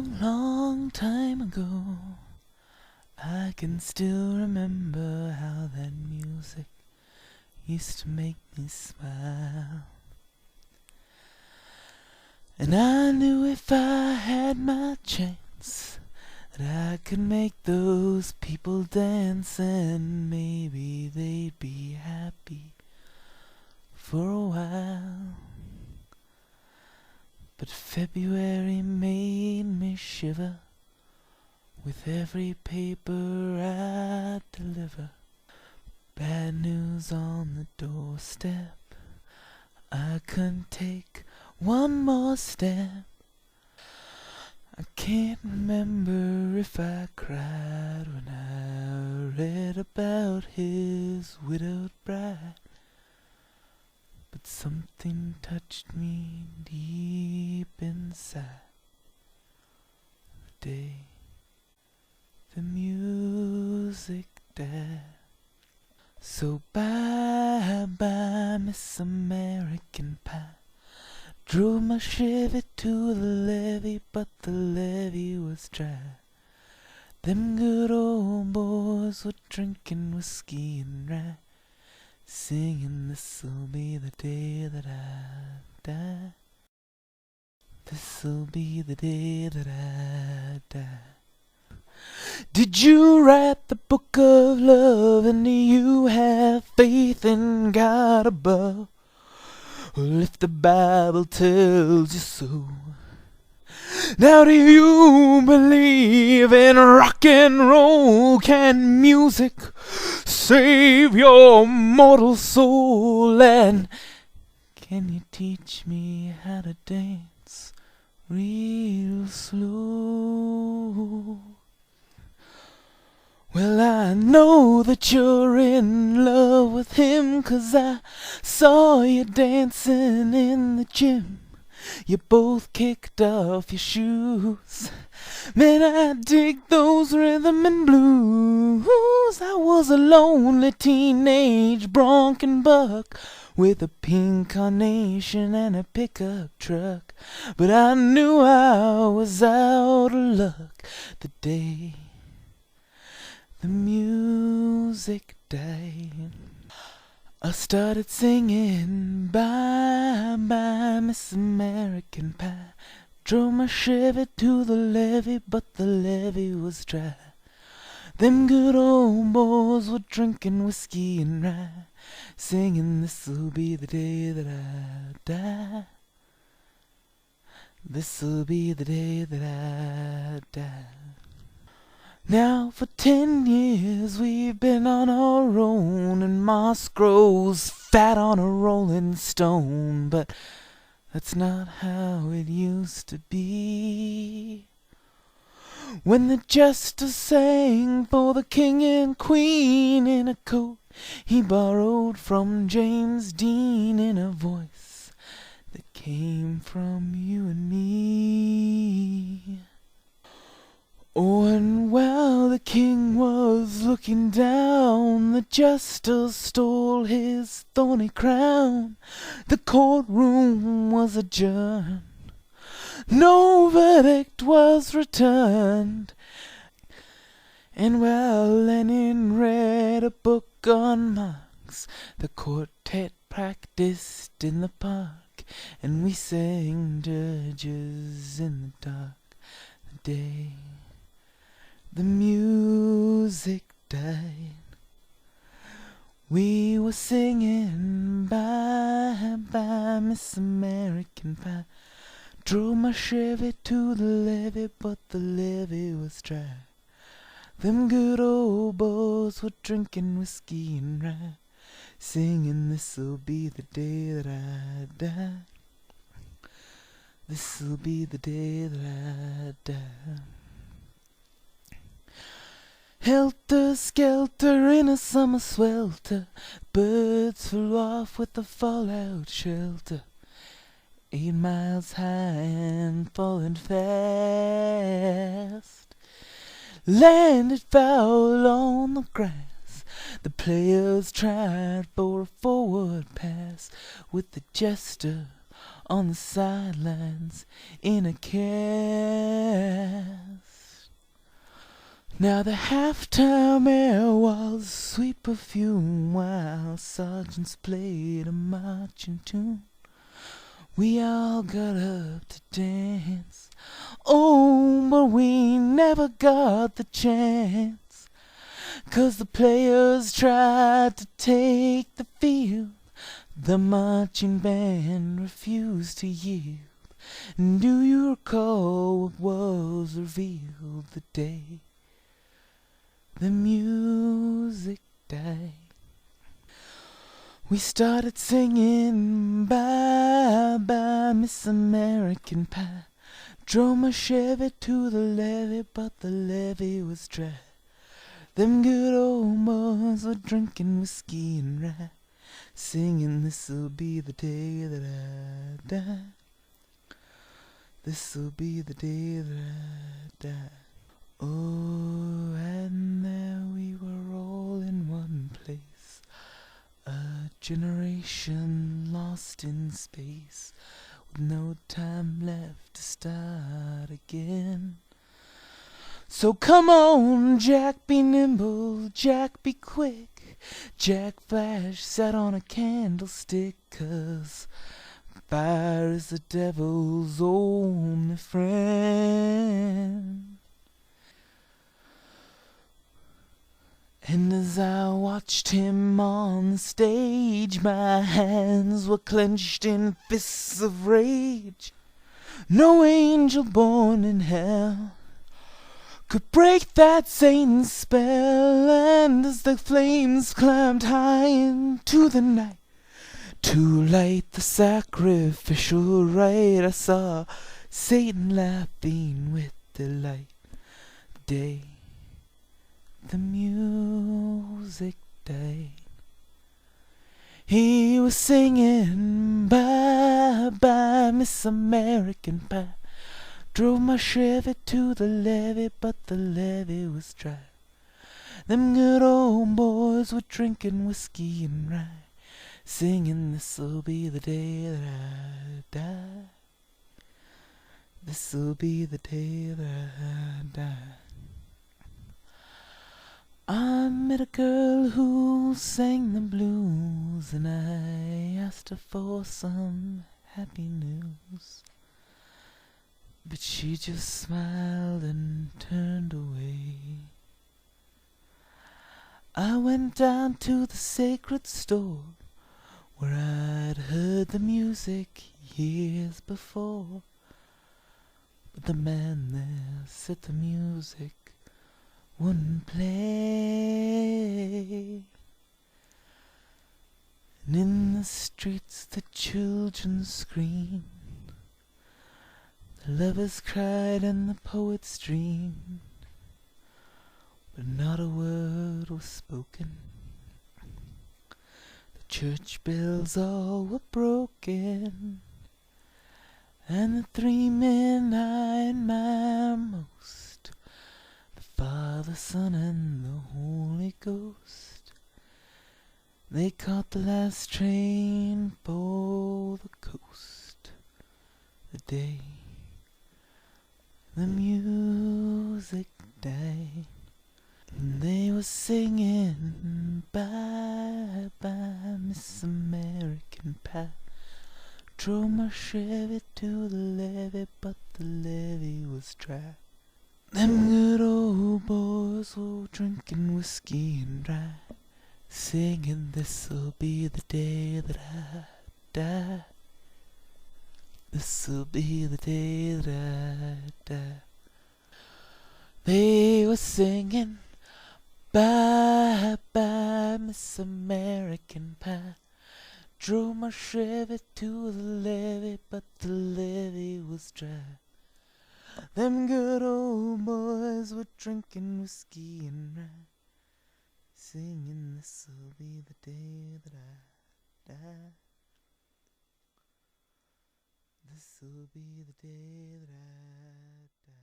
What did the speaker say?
long, long time ago, I can still remember how that music used to make me smile. And I knew if I had my chance that I could make those people dance, and maybe they'd be happy for a while. But February made me shiver with every paper I deliver. Bad news on the doorstep, I couldn't take one more step. I can't remember if I cried when I read about his widowed bride, but something touched me deep inside the day the music died. So bye-bye, Miss American Pie. Drove my Chevy to the levee, but the levee was dry. Them good old boys were drinking whiskey and rye, singing, this'll be the day that I die. This'll be the day that I die. Did you write the book of love, and do you have faith in God above? Well, if the Bible tells you so, now do you believe in rock and roll? Can music save your mortal soul? And can you teach me how to dance real slow? Well, I know that you're in love with him, 'cause I saw you dancing in the gym. You both kicked off your shoes. Man, I dig those rhythm and blues. I was a lonely teenage bronc buck with a pink carnation and a pickup truck, but I knew I was out of luck the day the music died. I started singing bye-bye, Miss American Pie. Drove my Chevy to the levee, but the levee was dry. Them good old boys were drinking whiskey and rye, singing, this'll be the day that I die. This'll be the day that I die. Now for 10 years we've been on our own, and moss grows fat on a rolling stone, but that's not how it used to be. When the jester sang for the king and queen in a coat he borrowed from James Dean, in a voice that came from you and me. Oh, and while the king was looking down, the jester stole his thorny crown. The courtroom was adjourned, no verdict was returned, and while Lenin read a book on Marx, the quartet practiced in the park, and we sang dirges in the dark the day the music died. We were singing bye-bye, Miss American Pie. Drove my Chevy to the levee, but the levee was dry. Them good old boys were drinking whiskey and rye, singing, this'll be the day that I die. This'll be the day that I die. Helter-skelter in a summer swelter, birds flew off with the fallout shelter. 8 miles high and falling fast, landed foul on the grass. The players tried for a forward pass, with the jester on the sidelines in a cast. Now the halftime air was sweet perfume while sergeants played a marching tune. We all got up to dance, oh, but we never got the chance, 'cause the players tried to take the field. The marching band refused to yield. And do you recall what was revealed the day the music died? We started singing Bye Bye Miss American Pie. Drove my Chevy to the levee, but the levee was dry. Them good old boys were drinking whiskey and rye, singing this'll be the day that I die. This'll be the day that I die. Oh, and there we were all in one place, a generation lost in space, with no time left to start again. So come on, Jack, be nimble, Jack, be quick. Jack Flash sat on a candlestick, 'cause fire is the devil's only friend. And as I watched him on the stage, my hands were clenched in fists of rage. No angel born in hell could break that Satan's spell. And as the flames climbed high into the night to light the sacrificial rite, I saw Satan laughing with delight. The day the music died, he was singing Bye Bye Miss American Pie. Drove my Chevy to the levee, but the levee was dry. Them good old boys were drinking whiskey and rye, singing this'll be the day that I die. This'll be the day that I die. I met a girl who sang the blues, and I asked her for some happy news. But she just smiled and turned away. I went down to the sacred store where I'd heard the music years before. But the man there said the music wouldn't play. And in the streets the children screamed, the lovers cried and the poets dreamed, but not a word was spoken. The church bells all were broken, and the three men I admire most, the Father, Son, and the Holy Ghost, they caught the last train for the coast. The day the music died, and they were singing Bye Bye Miss American Pie. Drove my Chevy to the levee, but the levee was dry. Them good old boys were drinking whiskey and rye, singing this'll be the day that I die. This'll be the day that I die. They were singing Bye Bye Miss American Pie. Drove my Chevy to the levee, but the levee was dry. Them good old boys were drinking whiskey and rye, singing this'll be the day that I die. This'll be the day that I die.